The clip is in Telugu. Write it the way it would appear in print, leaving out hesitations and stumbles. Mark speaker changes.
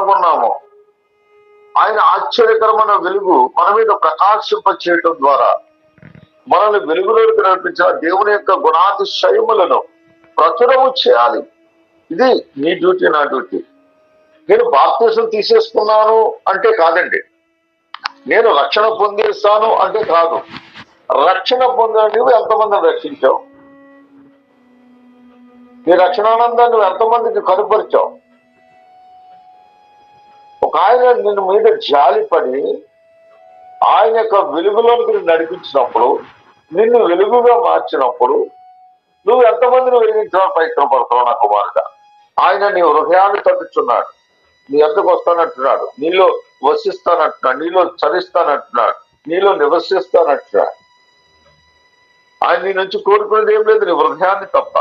Speaker 1: కనుగొన్నామో ఆయన ఆశ్చర్యకరమైన వెలుగు మన మీద ప్రకాశింప చేయటం ద్వారా మనల్ని వెలుగులోకి నడిపించిన దేవుని యొక్క గుణాతిశయములను ప్రచురము చేయాలి. ఇది నీ డ్యూటీ, నా డ్యూటీ. నేను బాప్తిసం తీసేసుకున్నాను అంటే కాదండి, నేను రక్షణ పొందేస్తాను అంటే కాదు. రక్షణ పొందిన నువ్వు ఎంతమందిని రక్షించావు? నీ రక్షణానందాన్ని నువ్వు ఎంతమందికి కనుపరిచావు? ఒక ఆయన నిన్ను మీద జాలిపడి ఆయన యొక్క వెలుగులోకి నడిపించినప్పుడు, నిన్ను వెలుగుగా మార్చినప్పుడు నువ్వు ఎంతమందిని వెలిగించడానికి ప్రయత్నం పడతావు? నా కుమారుడా, ఆయన నీ హృదయాన్ని తట్టుచున్నాడు, నీ ఎంతకు వస్తానంటున్నాడు, నీలో వసిస్తానంటున్నాడు, నీలో చరిస్తానంటున్నాడు, నీలో నివసిస్తానంటున్నాడు. ఆయన నీ నుంచి కోరుకునేది ఏం లేదు, నీ హృదయాన్ని తప్ప.